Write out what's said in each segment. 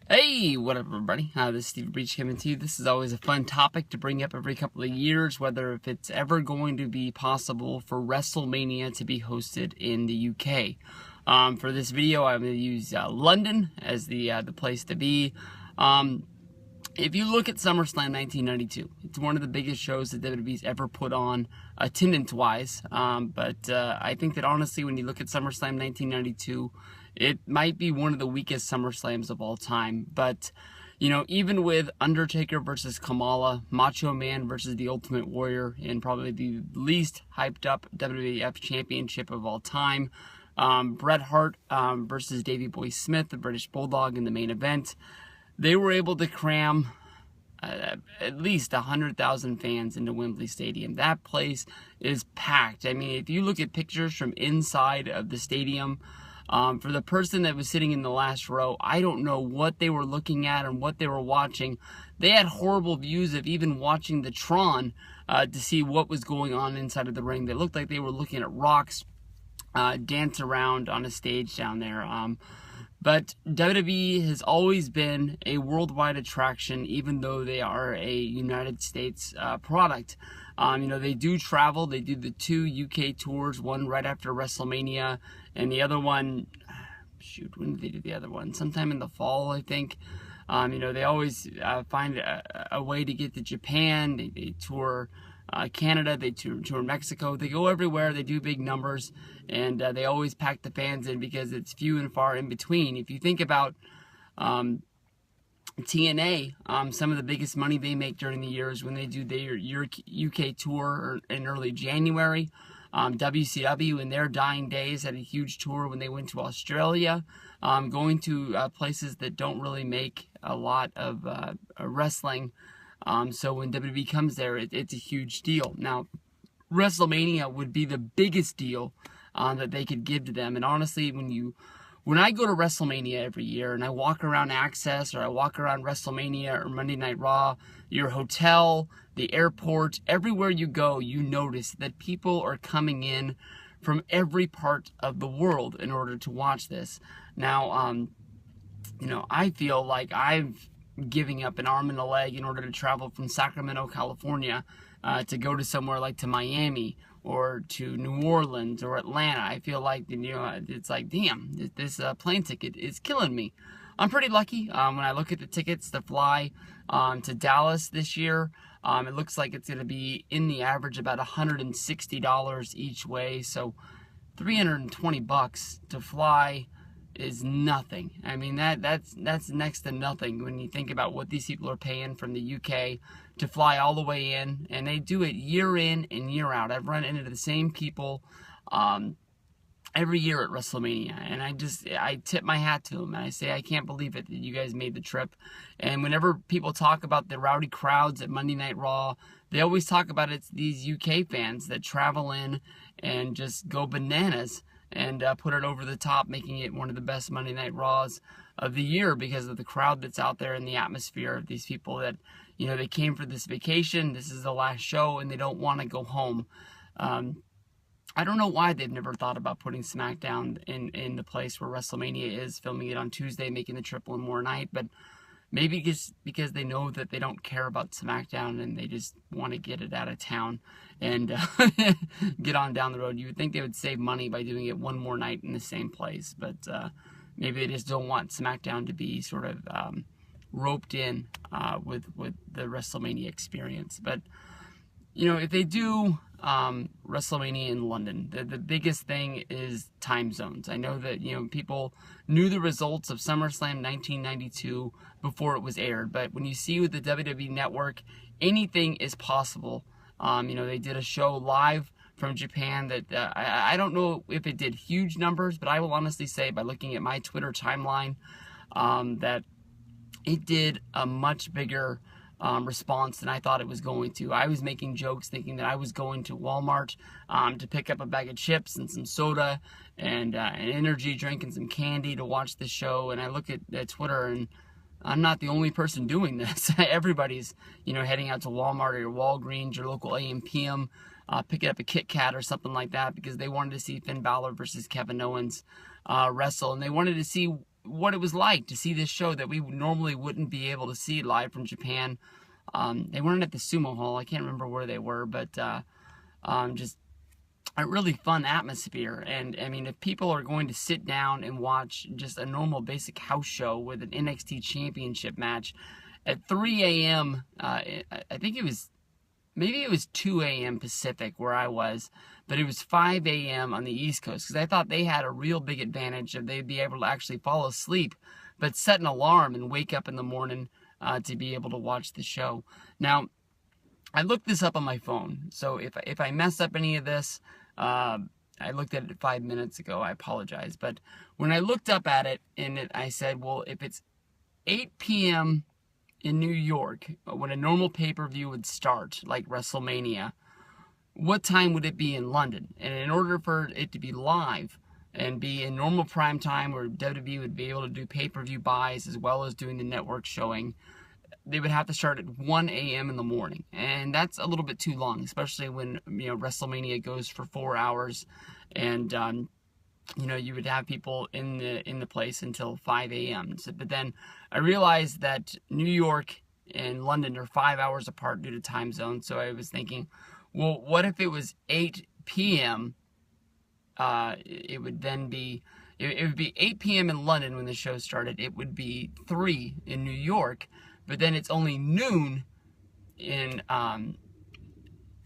Hey, what up, everybody? This is Steve Breach coming to you. This is always a fun topic to bring up every couple of years, whether if it's ever going to be possible for Wrestlemania to be hosted in the UK. For this video, I'm going to use London as the place to be. If you look at SummerSlam 1992, it's one of the biggest shows that WWE's ever put on, attendance-wise. But I think that honestly, when you look at SummerSlam 1992, it might be one of the weakest SummerSlams of all time. But, you know, even with Undertaker versus Kamala, Macho Man versus The Ultimate Warrior, and probably the least hyped up WWF Championship of all time, Bret Hart versus Davey Boy Smith, the British Bulldog, in the main event, they were able to cram at least 100,000 fans into Wembley Stadium. That place is packed. I mean, if you look at pictures from inside of the stadium, for the person that was sitting in the last row, I don't know what they were looking at and what they were watching. They had horrible views of even watching the Tron to see what was going on inside of the ring. They looked like they were looking at rocks dance around on a stage down there. But WWE has always been a worldwide attraction, even though they are a United States product. You know, they do travel. They do the 2 UK tours, one right after WrestleMania, and the other one, shoot, when did they do the other one? Sometime in the fall, I think. You know, they always find a way to get to Japan. They tour Canada, they tour Mexico. They go everywhere. They do big numbers, and they always pack the fans in because it's few and far in between. If you think about TNA, some of the biggest money they make during the year is when they do their UK tour in early January. WCW in their dying days had a huge tour when they went to Australia, going to places that don't really make a lot of wrestling. So when WWE comes there, it's a huge deal. Now, WrestleMania would be the biggest deal that they could give to them. And honestly, when I go to WrestleMania every year and I walk around Access or I walk around WrestleMania or Monday Night Raw, your hotel, the airport, everywhere you go, you notice that people are coming in from every part of the world in order to watch this. Now, you know, I feel like I've giving up an arm and a leg in order to travel from Sacramento, California, to go to somewhere like to Miami or to New Orleans or Atlanta. I feel like, you know, it's like, damn, this plane ticket is killing me. I'm pretty lucky. When I look at the tickets to fly to Dallas this year, it looks like it's going to be in the average about $160 each way. So $320 to fly is nothing. I mean, that's next to nothing when you think about what these people are paying from the UK to fly all the way in, and they do it year in and year out. I've run into the same people every year at WrestleMania, and I tip my hat to them, and I say, I can't believe it that you guys made the trip. And whenever people talk about the rowdy crowds at Monday Night Raw, they always talk about it's these UK fans that travel in and just go bananas and put it over the top, making it one of the best Monday Night Raws of the year because of the crowd that's out there and the atmosphere of these people that, you know, they came for this vacation, this is the last show, and they don't want to go home. I don't know why they've never thought about putting SmackDown in the place where WrestleMania is, filming it on Tuesday, making the trip one more night, but maybe just because they know that they don't care about SmackDown and they just want to get it out of town and get on down the road. You would think they would save money by doing it one more night in the same place, but maybe they just don't want SmackDown to be sort of roped in with the WrestleMania experience. But, you know, if they do WrestleMania in London, the biggest thing is time zones. I know that, you know, people knew the results of SummerSlam 1992 before it was aired, but when you see with the WWE Network, anything is possible. You know, they did a show live from Japan that I don't know if it did huge numbers, but I will honestly say by looking at my Twitter timeline that it did a much bigger response than I thought it was going to. I was making jokes thinking that I was going to Walmart to pick up a bag of chips and some soda and an energy drink and some candy to watch the show, and I look at Twitter and I'm not the only person doing this. Everybody's, you know, heading out to Walmart or your Walgreens, your local AM/PM, picking up a Kit Kat or something like that because they wanted to see Finn Balor versus Kevin Owens wrestle, and they wanted to see what it was like to see this show that we normally wouldn't be able to see live from Japan. They weren't at the Sumo Hall. I can't remember where they were, but just a really fun atmosphere. And I mean, if people are going to sit down and watch just a normal basic house show with an NXT championship match at 3 a.m., I think maybe it was 2 a.m. Pacific where I was, but it was 5 a.m. on the East Coast, because I thought they had a real big advantage of they'd be able to actually fall asleep, but set an alarm and wake up in the morning to be able to watch the show. Now, I looked this up on my phone, so if I mess up any of this, I looked at it 5 minutes ago, I apologize. But when I looked up at it, I said, well, if it's 8 p.m. in New York, when a normal pay-per-view would start, like Wrestlemania, what time would it be in London? And in order for it to be live and be in normal prime time where WWE would be able to do pay-per-view buys as well as doing the network showing, they would have to start at 1 a.m. in the morning. And that's a little bit too long, especially when, WrestleMania goes for 4 hours, and you would have people in the place until 5 a.m. So, but then I realized that New York and London are 5 hours apart due to time zone. So I was thinking, well, what if it was 8 p.m.? It would then be, it would be 8 p.m. in London when the show started. It would be 3 in New York, but then it's only noon on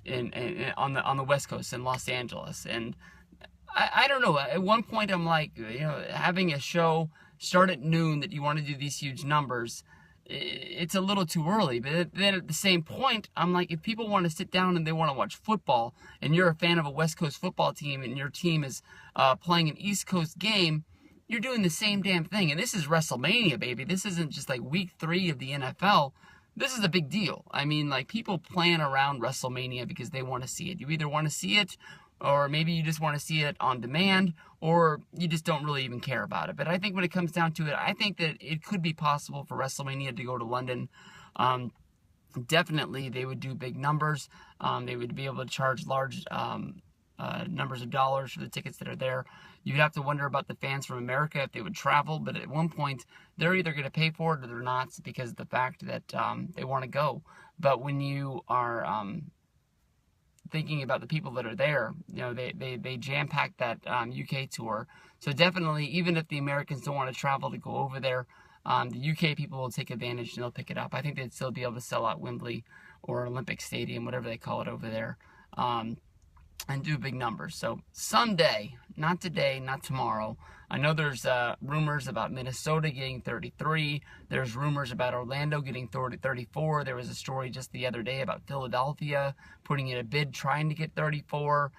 the West Coast in Los Angeles. And I don't know. At one point, I'm like, having a show start at noon that you want to do these huge numbers, it's a little too early. But then at the same point, I'm like, if people want to sit down and they want to watch football, and you're a fan of a West Coast football team, and your team is playing an East Coast game, you're doing the same damn thing. And this is WrestleMania, baby. This isn't just like week 3 of the NFL. This is a big deal. I mean, like, people plan around WrestleMania because they want to see it. You either want to see it, or maybe you just want to see it on demand, or you just don't really even care about it. But I think when it comes down to it, I think that it could be possible for WrestleMania to go to London. Definitely, they would do big numbers. They would be able to charge large numbers of dollars for the tickets that are there. You'd have to wonder about the fans from America if they would travel, but at one point, they're either going to pay for it or they're not, because of the fact that they want to go. But when you are thinking about the people that are there, they jam-pack that UK tour. So definitely, even if the Americans don't want to travel to go over there, the UK people will take advantage and they'll pick it up. I think they'd still be able to sell out Wembley or Olympic Stadium, whatever they call it over there, and do big numbers. So someday, not today, not tomorrow. I know there's rumors about Minnesota getting 33. There's rumors about Orlando getting 34. There was a story just the other day about Philadelphia putting in a bid trying to get 34.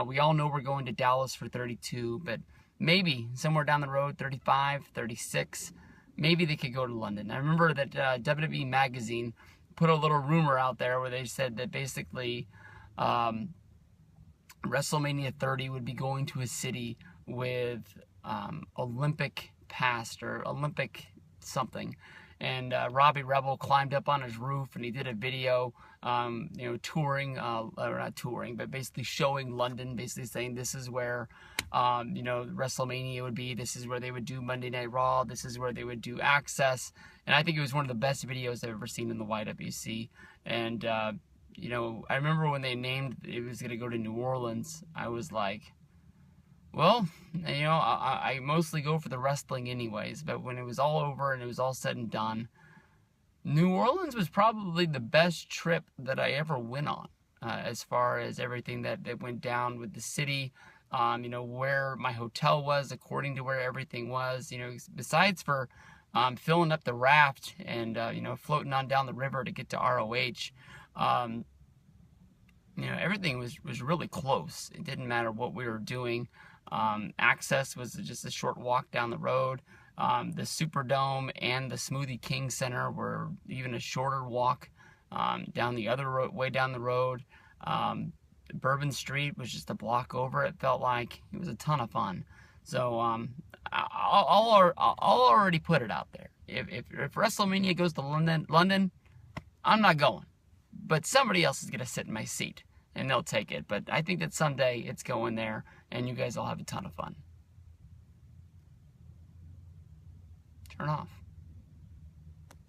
We all know we're going to Dallas for 32, but maybe somewhere down the road, 35, 36, maybe they could go to London. I remember that WWE Magazine put a little rumor out there where they said that basically WrestleMania 30 would be going to a city with Olympic past or Olympic something. And Robbie Rebel climbed up on his roof and he did a video, touring, or not touring, but basically showing London, basically saying this is where, WrestleMania would be. This is where they would do Monday Night Raw. This is where they would do Access. And I think it was one of the best videos I've ever seen in the YWC. And, I remember when they named it was going to go to New Orleans, I was like, well, I mostly go for the wrestling anyways, but when it was all over and it was all said and done, New Orleans was probably the best trip that I ever went on, as far as everything that went down with the city, where my hotel was according to where everything was, besides for filling up the raft and, floating on down the river to get to ROH. Everything was really close. It didn't matter what we were doing. Access was just a short walk down the road. The Superdome and the Smoothie King Center were even a shorter walk down the other way down the road. Bourbon Street was just a block over. It felt like it was a ton of fun. So I'll already put it out there. If WrestleMania goes to London, I'm not going. But somebody else is going to sit in my seat, and they'll take it. But I think that someday it's going there, and you guys will have a ton of fun. Turn off.